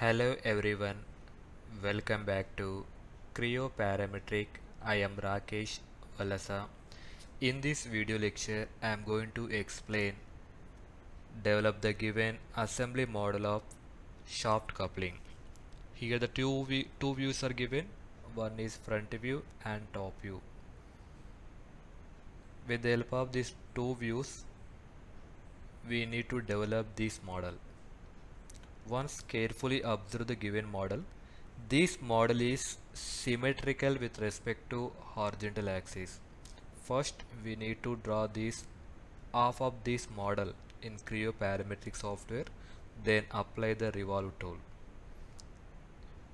Hello everyone, welcome back to Creo Parametric. I am Rakesh VALASA. In this video lecture, I am going to explain develop the given assembly model of shaft coupling. Here the two views are given. One is front view and top view. With the help of these two views, we need to develop this model. Once carefully observe the given model, this model is symmetrical with respect to horizontal axis. First, we need to draw this half of this model in Creo parametric software, then apply the revolve tool.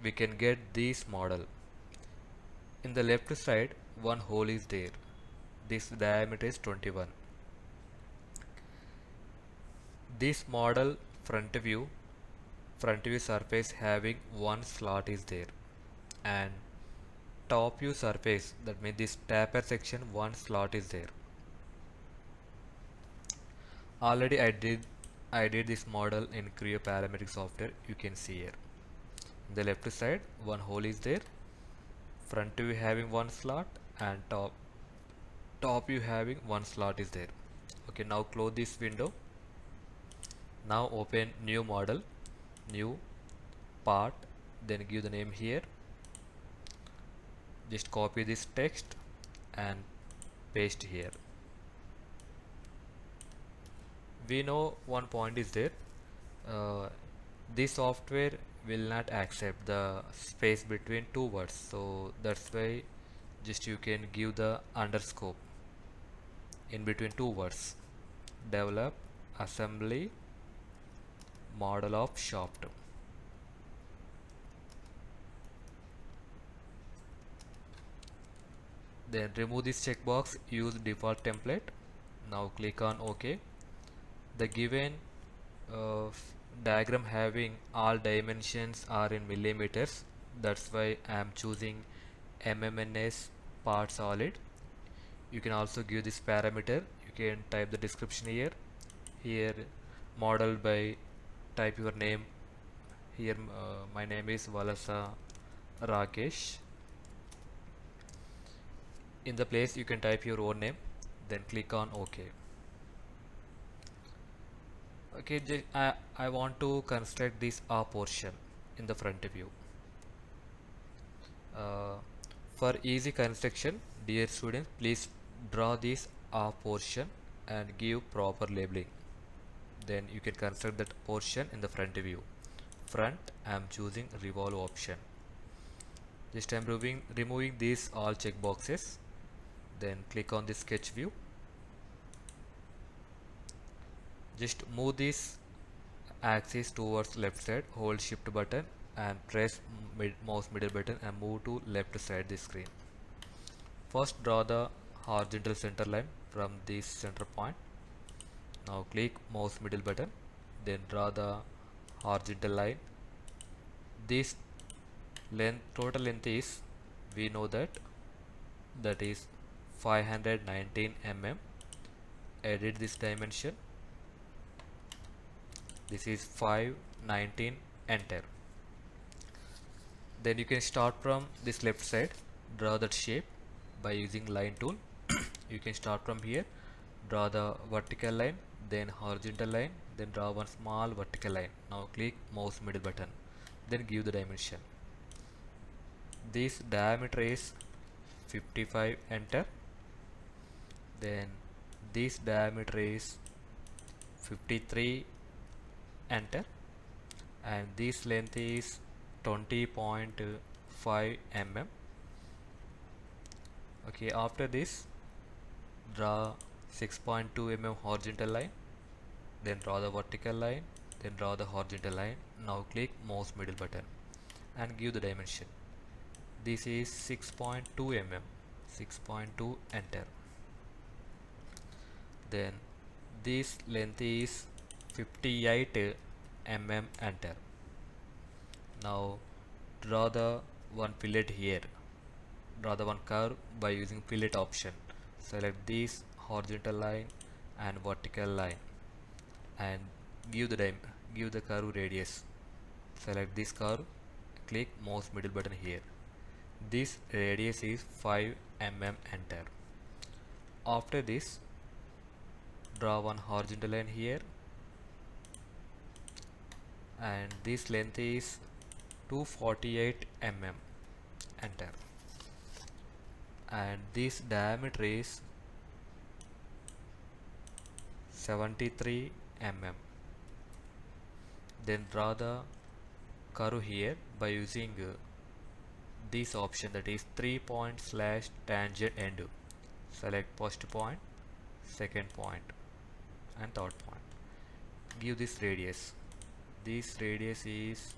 We can get this model. In the left side, one hole is there. This diameter is 21. This model front view surface having one slot is there, and top view surface, that means this taper section, one slot is there. Already I did this model in Creo parametric software. You can see here in the left side one hole is there, front view having one slot, and top view having one slot is there. Okay, now close this window. Now open new model, new part, then give the name here. Just copy this text and paste here. We know one point is there. This software will not accept the space between two words, so that's why just you can give the underscore in between two words. Develop assembly model of shaft. Then remove this checkbox, use default template. Now click on OK. The given diagram having all dimensions are in millimeters. That's why I am choosing MMNS part solid. You can also give this parameter. You can type the description here. Here model by, type your name. Here my name is VALASA Rakesh. In the place you can type your own name, then click on OK. Okay, I want to construct this A portion in the front view. For easy construction, dear students, please draw this A portion and give proper labeling. Then you can construct that portion in the front view. Front, I am choosing revolve option. Just I am removing these all check boxes. Then click on the sketch view. Just move this axis towards left side, hold shift button and press mouse middle button and move to left side the screen. First draw the horizontal center line from this center point. Now click mouse middle button, then draw the horizontal line. This total length is, we know that is 519 mm. Edit this dimension. This is 519, enter. Then you can start from this left side, draw that shape by using line tool. You can start from here, draw the vertical line, then horizontal line, then draw one small vertical line. Now click mouse middle button, then give the dimension. This diameter is 55, enter. Then this diameter is 53, enter, and this length is 20.5 mm. Okay, after this draw 6.2 mm horizontal line, then draw the vertical line, then draw the horizontal line. Now click mouse middle button and give the dimension. This is 6.2 mm, 6.2, enter. Then this length is 58 mm, enter. Now draw the one fillet here, draw the one curve by using fillet option. Select this horizontal line and vertical line and give the curve radius select this curve, click mouse middle button here. This radius is 5 mm, enter. After this, draw one horizontal line here, and this length is 248 mm, enter. And this diameter is 73 mm. Then draw the curve here by using this option, that is 3 point slash tangent end. Select first point, second point, and third point. Give this radius. This radius is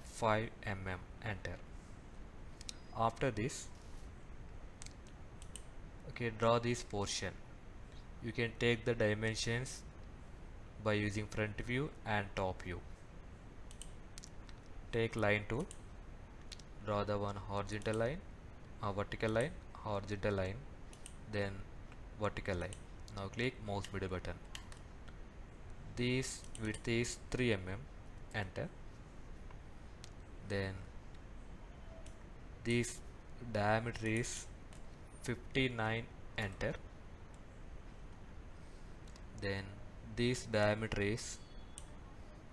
5 mm, enter. After this, okay, draw this portion. You can take the dimensions by using front view and top view. Take line tool, draw the one horizontal line, vertical line, horizontal line, then vertical line. Now click mouse middle button. This width is 3 mm, enter. Then this diameter is 59, enter. Then this diameter is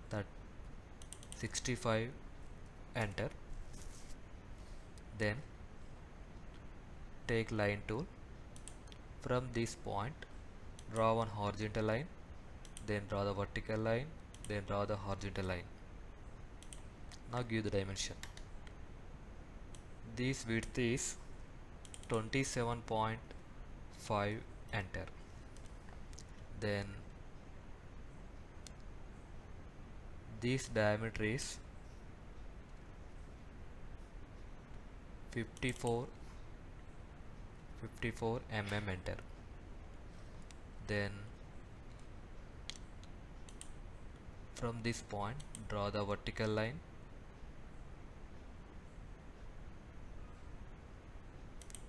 that 65, enter. Then take line tool. From this point, draw one horizontal line, then draw the vertical line, then draw the horizontal line. Now give the dimension. This width is 27.5, enter. Then this diameter is 54 mm, enter. Then from this point, draw the vertical line,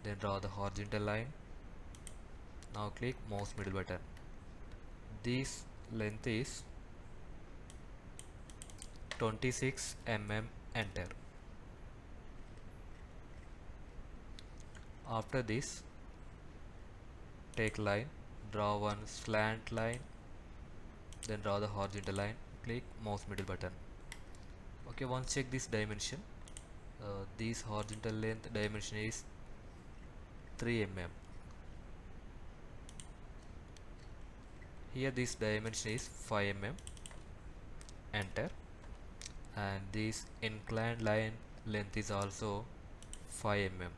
then draw the horizontal line. Now click mouse middle button. This length is 26 mm, enter. After this, take line, draw one slant line, then draw the horizontal line, click mouse middle button. Okay, once check this dimension. This horizontal length dimension is 3 mm. Here this dimension is 5 mm, enter. And this inclined line length is also 5 mm,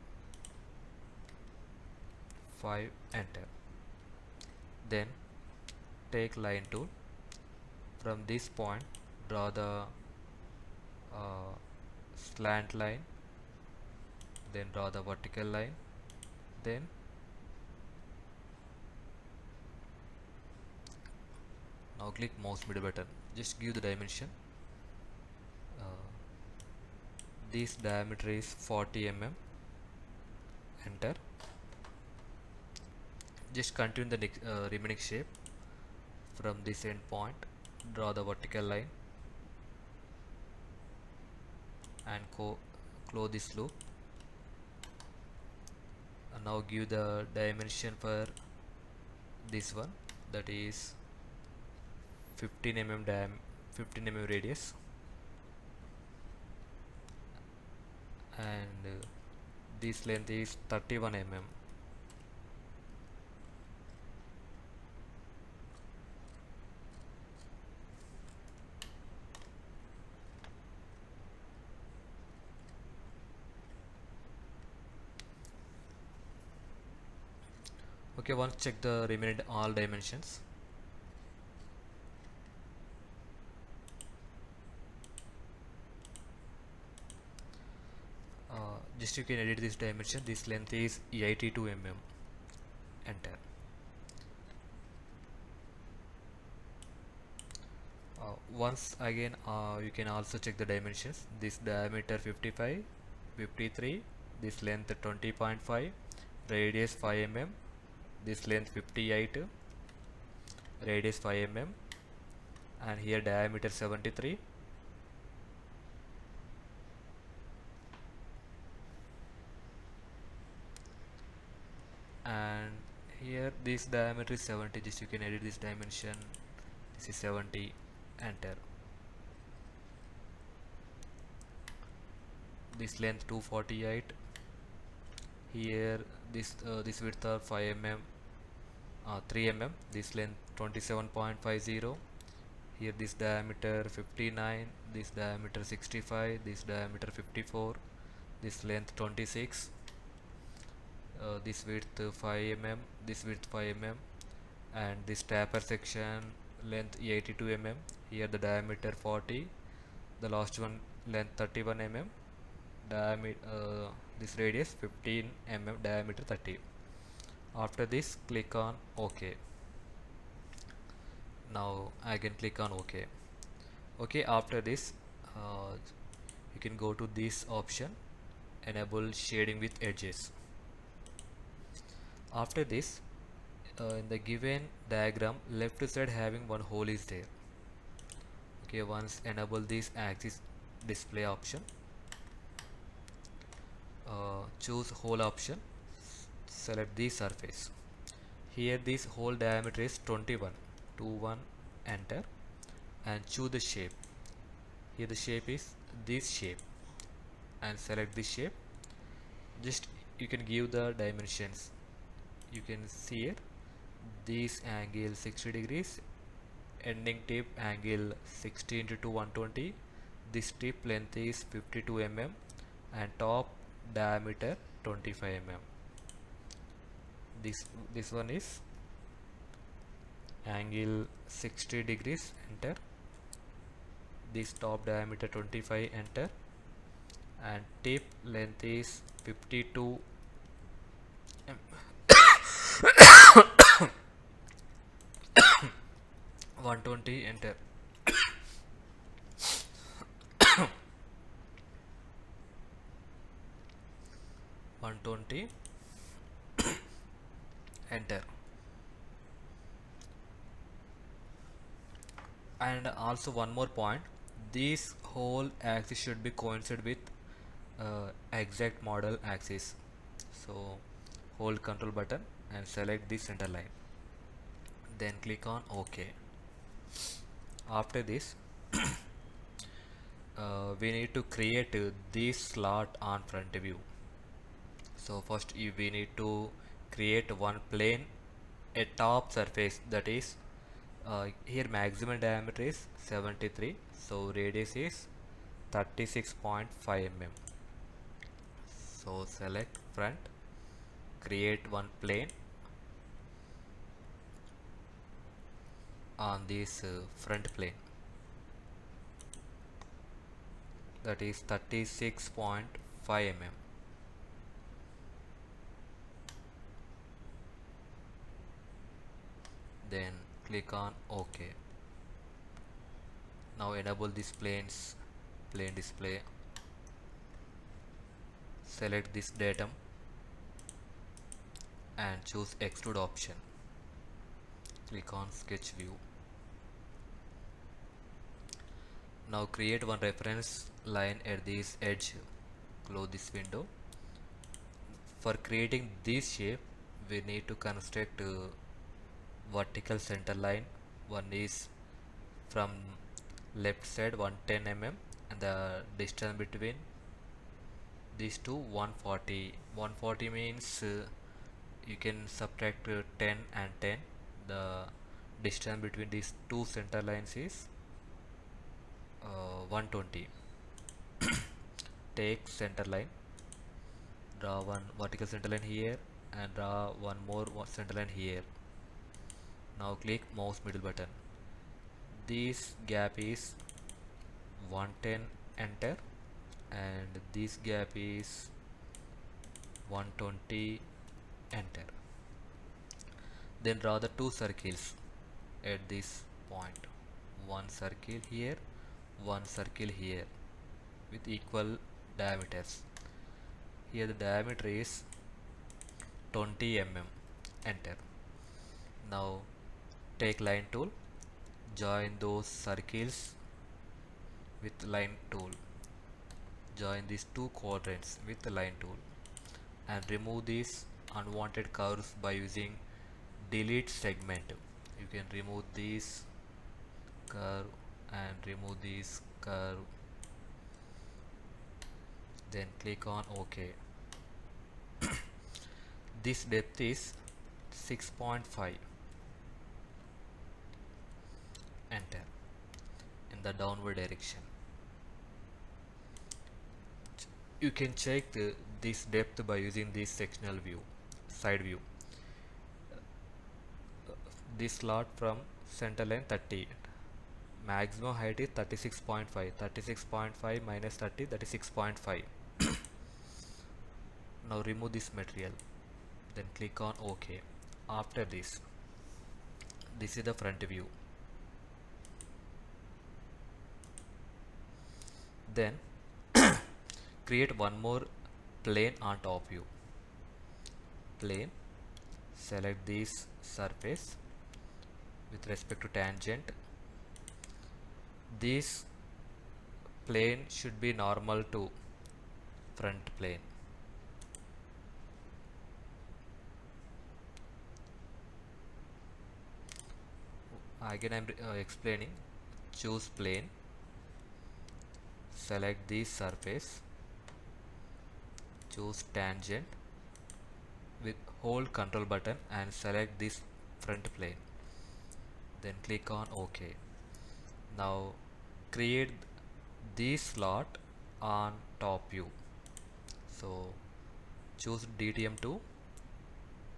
5, enter. Then take line tool. From this point, draw the slant line, then draw the vertical line, then now click mouse middle button. Just give the dimension. This diameter is 40 mm, enter. Just continue the remaining shape. From this end point, draw the vertical line and close this loop. And now give the dimension for this one, that is 15 mm radius, and this length is 31 mm. Okay, once check the remaining all dimensions. Just you can edit this dimension. This length is 82 mm, enter. Once again, you can also check the dimensions. This diameter 55, 53, this length 20.5, radius 5 mm, this length 58, radius 5 mm, and here diameter 73, Here this diameter is 70, just you can edit this dimension. This is 70, enter. This length 248. Here this width of 5 mm, 3 mm. This length 27.50. Here this diameter 59, this diameter 65, this diameter 54, this length 26, this width 5 mm, this width 5 mm, and this taper section length 82 mm. Here the diameter 40, the last one length 31 mm, diameter this radius 15 mm, diameter 30. After this, click on OK. Now I can click on OK. Okay, after this you can go to this option, enable shading with edges. After this, in the given diagram, left side having one hole is there. Okay, once enable this axis display option, choose hole option, select the surface. Here this hole diameter is 21, 21, enter, and choose the shape. Here the shape is this shape, and select this shape. Just you can give the dimensions. You can see it, this angle 60 degrees, ending tip angle 60 into 120, this tip length is 52 mm, and top diameter 25 mm. This one is angle 60 degrees, enter, this top diameter 25, enter, and tip length is 52 120, enter. 120, enter. And also one more point, this whole axis should be coincide with exact model axis. So hold control button and select the center line, then click on OK. After this we need to create this slot on front view. So first we need to create one plane, a top surface, that is here maximum diameter is 73, so radius is 36.5 mm. So select front, create one plane on this front plane, that is 36.5 mm. Then click on OK. Now enable this plane display, select this datum and choose extrude option, click on sketch view. Now create one reference line at this edge, close this window. For creating this shape we need to construct vertical center line. One is from left side 110 mm, and the distance between these two 140. 140 means you can subtract 10 and 10. The distance between these two center lines is 120. Take center line, draw one vertical center line here and draw one more center line here. Now click mouse middle button. This gap is 110, enter, and this gap is 120, enter. Then draw the two circles at this point, one circle here, one circle here, with equal diameters. Here the diameter is 20 mm, enter. Now take line tool, join those circles with line tool, join these two quadrants with the line tool, and remove these unwanted curves by using delete segment. You can remove this curve and remove this curve, then click on OK. This depth is 6.5. Enter in the downward direction. You can check this depth by using this sectional view, side view. This slot from center line 30. Maximum height is 36.5. 36.5 minus 30, that is 6.5. Now remove this material, then click on OK. After this is the front view. Then create one more plane on top view. Plane, select this surface with respect to tangent. This plane should be normal to front plane. Again I am explaining. Choose plane, select this surface, choose tangent, with hold control button and select this front plane, then click on OK. Now create this slot on top view. So choose DTM2,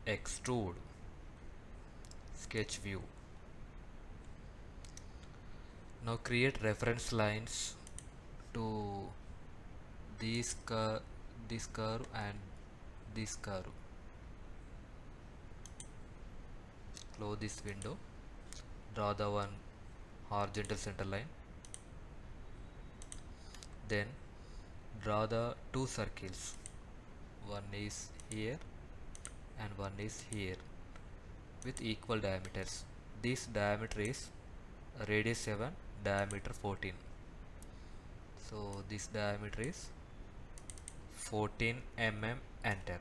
extrude, sketch view. Now create reference lines to this curve and this curve. Close this window. Draw the one horizontal center line. Then draw the two circles. One is here and one is here with equal diameters. This diameter is radius 7, diameter 14. So this diameter is 14 mm. Enter.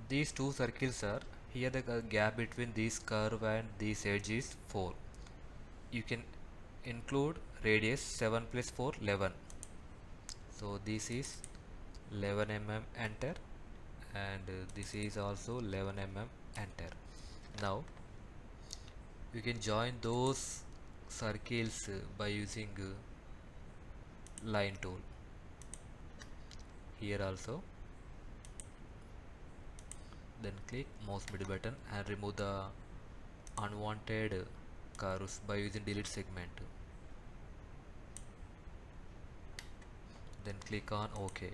These two circles are here, the gap between this curve and this edge is 4. You can include radius 7 plus 4, 11. So this is 11 mm. Enter, and this is also 11 mm. Enter. Now you can join those circles by using line tool. Here also, then click mouse middle button and remove the unwanted curves by using delete segment. Then click on OK.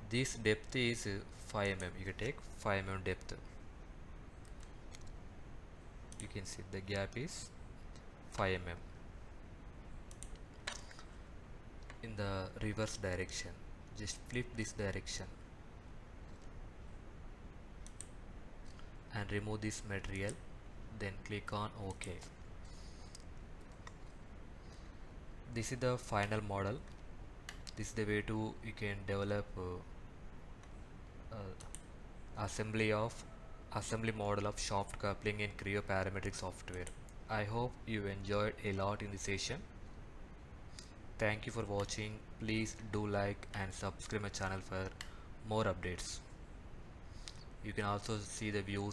This depth is 5 mm. You can take 5 mm depth. You can see the gap is 5 mm. In the reverse direction, just flip this direction and remove this material, then click on OK. This is the final model. This is the way to you can develop assembly model of shaft coupling in Creo parametric software. I hope you enjoyed a lot in this session. Thank you for watching. Please do like and subscribe my channel for more updates. You can also see the view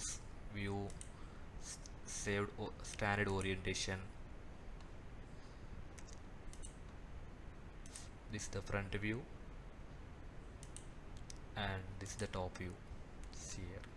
saved standard orientation. This is the front view and this is the top view. See here.